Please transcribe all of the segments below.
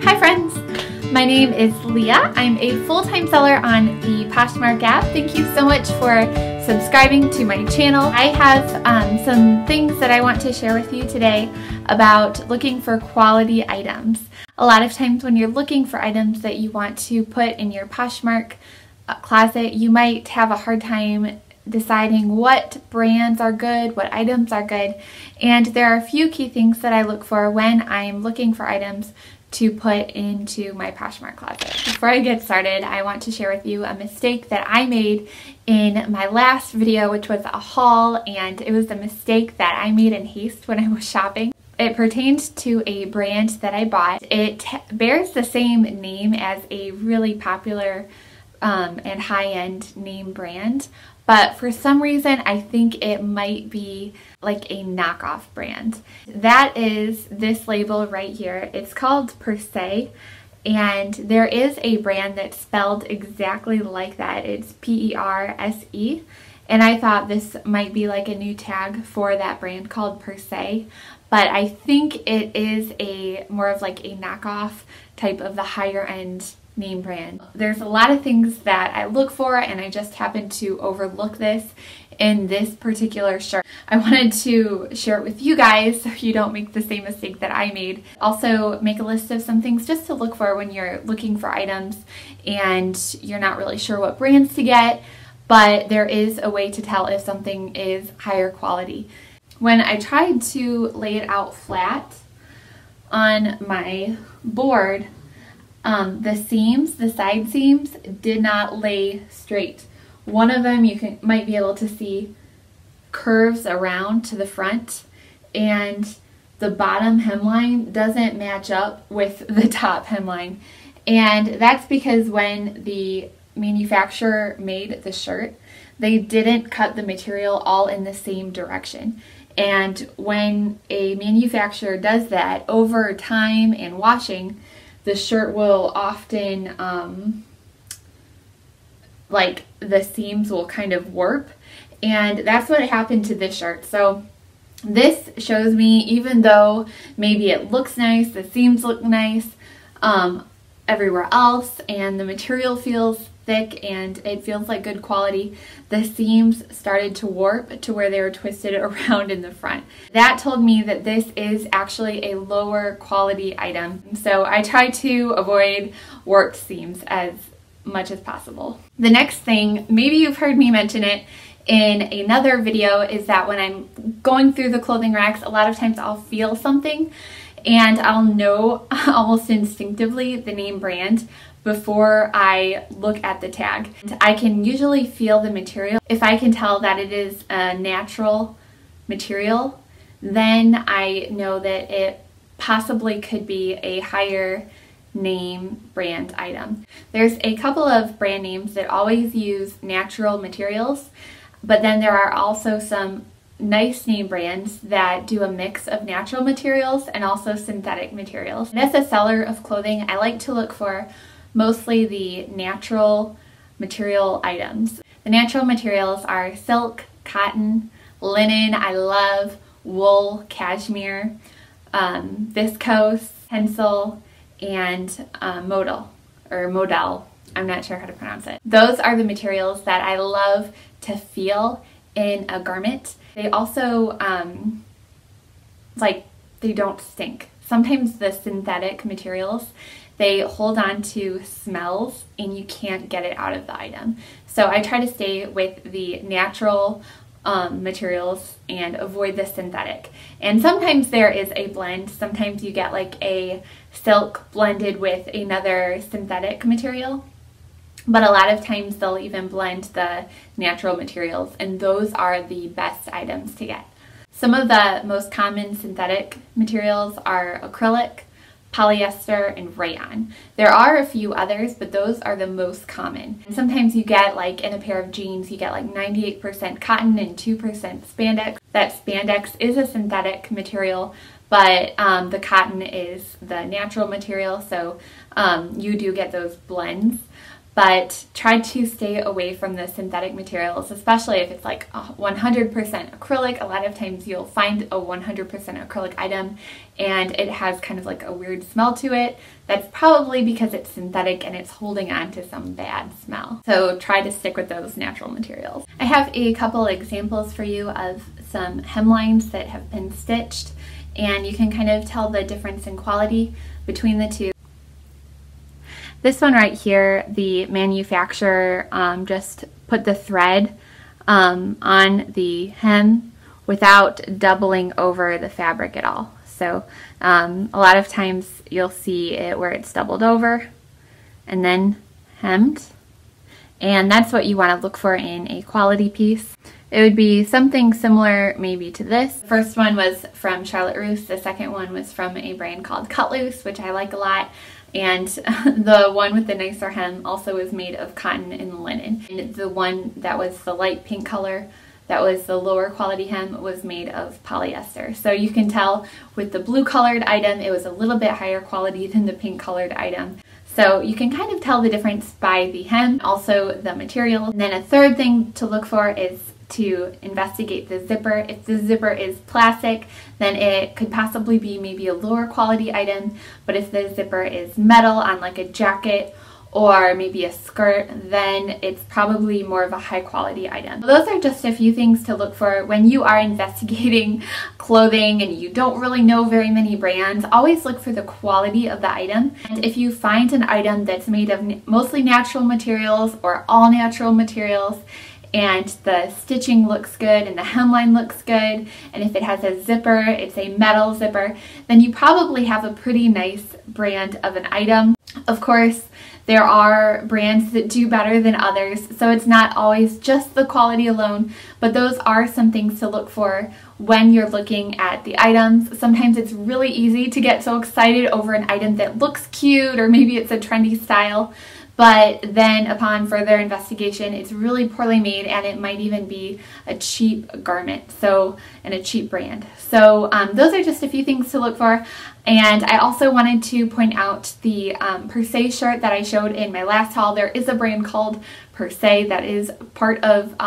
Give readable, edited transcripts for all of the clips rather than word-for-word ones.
Hi friends! My name is Leah. I'm a full-time seller on the Poshmark app. Thank you so much for subscribing to my channel. I have some things that I want to share with you today about looking for quality items. A lot of times when you're looking for items that you want to put in your Poshmark closet, you might have a hard time deciding what brands are good, what items are good, and there are a few key things that I look for when I'm looking for items to put into my Poshmark closet. Before I get started, I want to share with you a mistake that I made in my last video, which was a haul, and it was a mistake that I made in haste when I was shopping. It pertained to a brand that I bought. It bears the same name as a really popular and high-end name brand, but for some reason I think it might be like a knockoff brand. That is this label right here. It's called Per Se, and there is a brand that's spelled exactly like that. It's P-E-R-S-E, and I thought this might be like a new tag for that brand called Per Se, but I think it is more of like a knockoff type of the higher end name brand. There's a lot of things that I look for, and I just happened to overlook this in this particular shirt. I wanted to share it with you guys so you don't make the same mistake that I made. Also make a list of some things just to look for when you're looking for items and you're not really sure what brands to get, but there is a way to tell if something is higher quality. When I tried to lay it out flat on my board, the side seams did not lay straight. One of them might be able to see curves around to the front, and the bottom hemline doesn't match up with the top hemline. And that's because when the manufacturer made the shirt, they didn't cut the material all in the same direction. And when a manufacturer does that, over time and washing, the shirt will often, like the seams will kind of warp, and that's what happened to this shirt. So this shows me, even though maybe it looks nice, the seams look nice everywhere else, and the material feels thick and it feels like good quality, the seams started to warp to where they were twisted around in the front. That told me that this is actually a lower quality item. So I try to avoid warped seams as much as possible. The next thing, maybe you've heard me mention it in another video, is that when I'm going through the clothing racks, a lot of times I'll feel something and I'll know almost instinctively the name brand before I look at the tag. I can usually feel the material. If I can tell that it is a natural material, then I know that it possibly could be a higher name brand item. There's a couple of brand names that always use natural materials, but then there are also some nice name brands that do a mix of natural materials and also synthetic materials. And as a seller of clothing, I like to look for mostly the natural material items. The natural materials are silk, cotton, linen, I love, wool, cashmere, viscose, tencel, and modal. I'm not sure how to pronounce it. Those are the materials that I love to feel in a garment. They also, they don't stink. Sometimes the synthetic materials, they hold on to smells and you can't get it out of the item. So I try to stay with the natural materials and avoid the synthetic. And sometimes there is a blend. Sometimes you get like a silk blended with another synthetic material. But a lot of times they'll even blend the natural materials, and those are the best items to get. Some of the most common synthetic materials are acrylic, polyester, and rayon. There are a few others, but those are the most common. And sometimes you get, like in a pair of jeans, you get like 98% cotton and 2% spandex. That spandex is a synthetic material, but the cotton is the natural material, so you do get those blends. but try to stay away from the synthetic materials, especially if it's like 100% acrylic. A lot of times you'll find a 100% acrylic item and it has kind of like a weird smell to it. That's probably because it's synthetic and it's holding on to some bad smell. So try to stick with those natural materials. I have a couple examples for you of some hemlines that have been stitched, and you can kind of tell the difference in quality between the two. This one right here, the manufacturer just put the thread on the hem without doubling over the fabric at all. So a lot of times you'll see it where it's doubled over and then hemmed, and that's what you want to look for in a quality piece. It would be something similar maybe to this. The first one was from Charlotte Russe. The second one was from a brand called Cut Loose, which I like a lot. And the one with the nicer hem also was made of cotton and linen. And the one that was the light pink color, that was the lower quality hem, was made of polyester. So you can tell with the blue colored item, it was a little bit higher quality than the pink colored item. So you can kind of tell the difference by the hem, also the material. And then a third thing to look for is to investigate the zipper. If the zipper is plastic, then it could possibly be maybe a lower quality item, but if the zipper is metal on like a jacket or maybe a skirt, then it's probably more of a high quality item. Those are just a few things to look for when you are investigating clothing and you don't really know very many brands. Always look for the quality of the item. And if you find an item that's made of mostly natural materials or all natural materials, and the stitching looks good and the hemline looks good, and if it has a zipper, it's a metal zipper, then you probably have a pretty nice brand of an item. Of course, there are brands that do better than others, so it's not always just the quality alone, but those are some things to look for when you're looking at the items. Sometimes it's really easy to get so excited over an item that looks cute, or maybe it's a trendy style, but then upon further investigation, it's really poorly made and it might even be a cheap garment, and a cheap brand. So those are just a few things to look for. And I also wanted to point out the Per Se shirt that I showed in my last haul. There is a brand called Per Se that is part of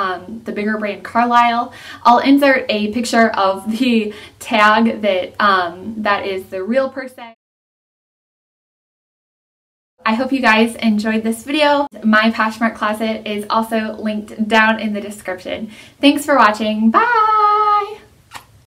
the bigger brand Carlisle. I'll insert a picture of the tag that is the real Per Se. I hope you guys enjoyed this video. My Poshmark closet is also linked down in the description. Thanks for watching. Bye!